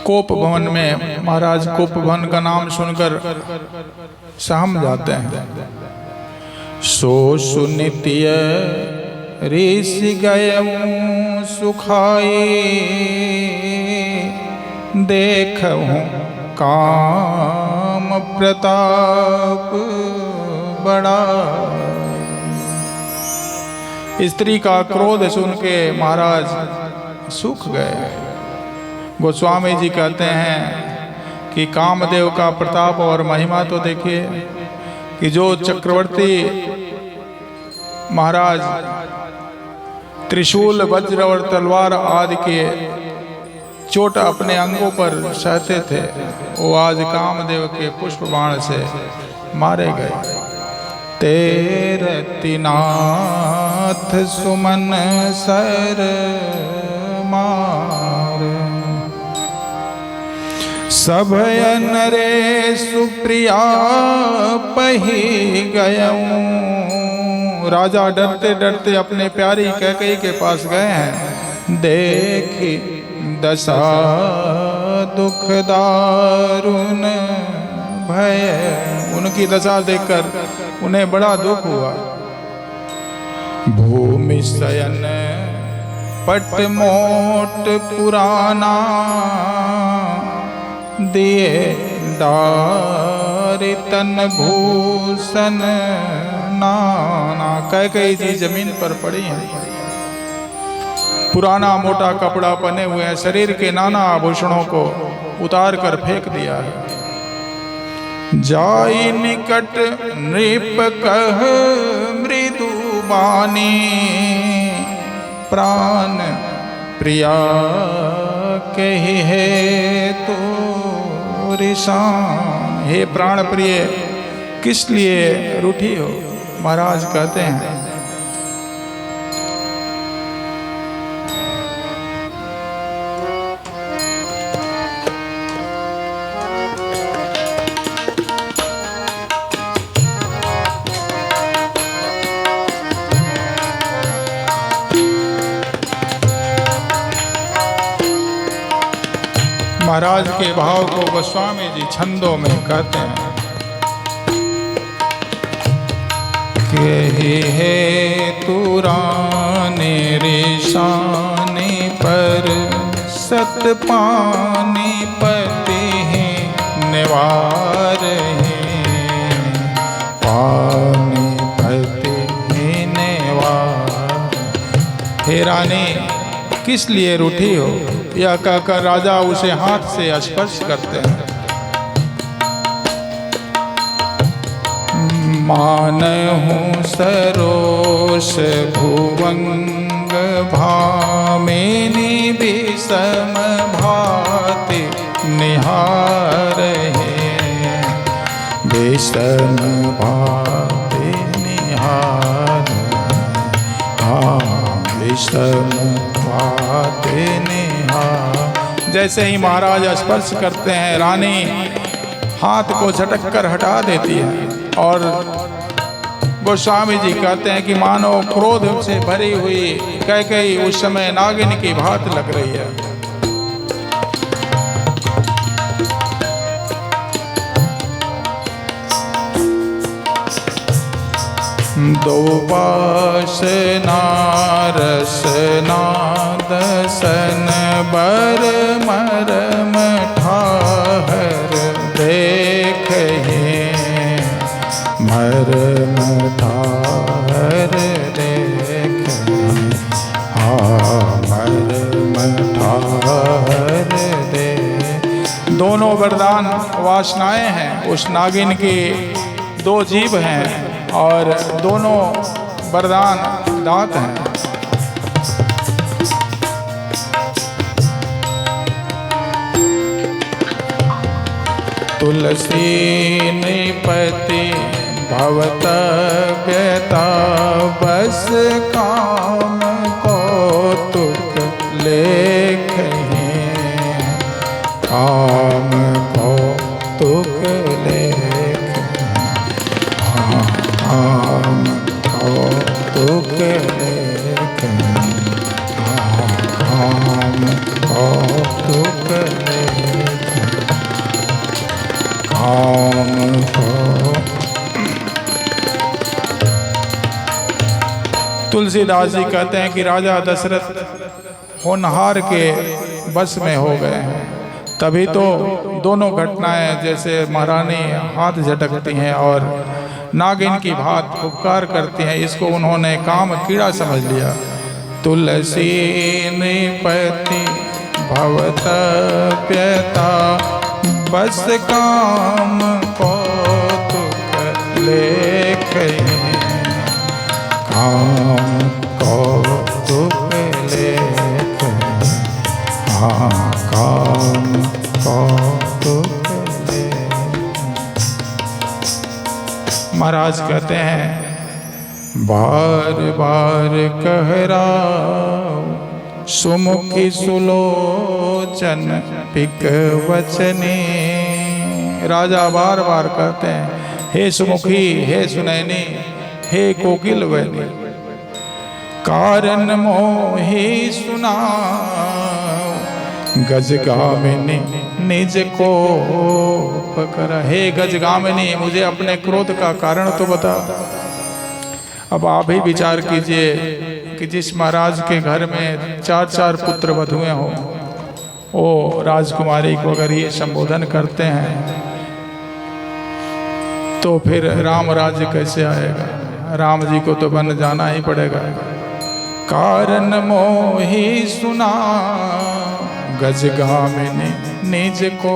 कोप भवन में महाराज कोप भवन का नाम सुनकर सहम जाते हैं। सो सुनित्य ऋषि गयऊं सुखाई, देखूं काम प्रताप बड़ा। स्त्री का क्रोध सुन के महाराज सूख गए। गोस्वामी जी कहते हैं कि कामदेव का प्रताप और महिमा तो देखिए कि जो चक्रवर्ती महाराज त्रिशूल वज्र और तलवार आदि के चोट अपने अंगों पर सहते थे, वो आज कामदेव के पुष्प बाण से मारे गए। तेरति नाथ सुमन सर मार, सभय नरे सुप्रिया पही गयऊं। राजा डरते डरते अपने प्यारी कैकेयी के पास गए हैं। देखी दशा दुख दारुण भय, उनकी दशा देखकर उन्हें बड़ा दुख हुआ। भूमि शयन पट मोट पुराना, दिए डारि तन भूषण नाना। कैकेयी जी जमीन पर पड़ी हैं, पुराना मोटा कपड़ा पहने हुए हैं, शरीर के नाना आभूषणों को उतार कर फेंक दिया है। जाई निकट नृप कह मृदु बानी, प्राण प्रिया कही है तो रिशान। हे प्राण प्रिय, किस लिए रूठी हो? महाराज कहते हैं महाराज के भाव को गोस्वामी जी छंदों में कहते हैं कि हे तुराने रेशाने पर सतपानी पति निवार है, पानी पति निवार। हे रानी, किस लिए रूठी हो? यह कहकर राजा उसे हाथ से स्पर्श करते हैं। मानहूँ सरोष भुवंग भामिनी विषम भाति निहार है, विषम भाति निहार। हाँ, विषम भाति निहार। जैसे ही महाराज स्पर्श करते हैं, रानी हाथ को झटक कर हटा देती है। और गोस्वामी जी कहते हैं कि मानो क्रोध से भरी हुई कैकेयी उस समय नागिन की भांति लग रही है। दो पास नारस नादसन बर मरम ठाहर देखे, मरम ठाहर देखे। हाँ, मरम ठाहर दे। दोनों वरदान वासनाएं हैं। उस नागिन की दो जीभ हैं और दोनों वरदान दांत हैं। तुलसी निपति भवतव्यता, बस काम कौतुक लेखे, काम कौतुक लेखे। काम कौतुक लेखे, काम कौतुक लेखे। तुलसीदास जी कहते हैं कि राजा दशरथ होनहार के बस में हो गए हैं, तभी तो दोनों घटनाएं जैसे महारानी हाथ झटकती हैं और नागिन की भांति उपकार करती हैं, इसको उन्होंने काम कीड़ा समझ लिया। तुलसी निपति भवतप्यता बस काम कौतुक लेख, काम कौतुक लेख, हाँ काम कौतुक लेख। महाराज कहते हैं बार बार कह रहा सुमुखी सुलोचन पिक वचने। राजा बार बार कहते हैं हे सुमुखी, हे सुनैनी, हे कोकिल वैनी, कारण मोहि सुना गजगामिनी निज को पकड़। हे गजगामिनी, मुझे अपने क्रोध का कारण तो बता। अब आप ही विचार कीजिए कि जिस महाराज के घर में 4 पुत्र वधुएं हो, वो राजकुमारी को अगर ये संबोधन करते हैं तो फिर राम राज्य कैसे आएगा? राम जी को तो बन जाना ही पड़ेगा। कारण मोहि सुना गजगामिनी निज को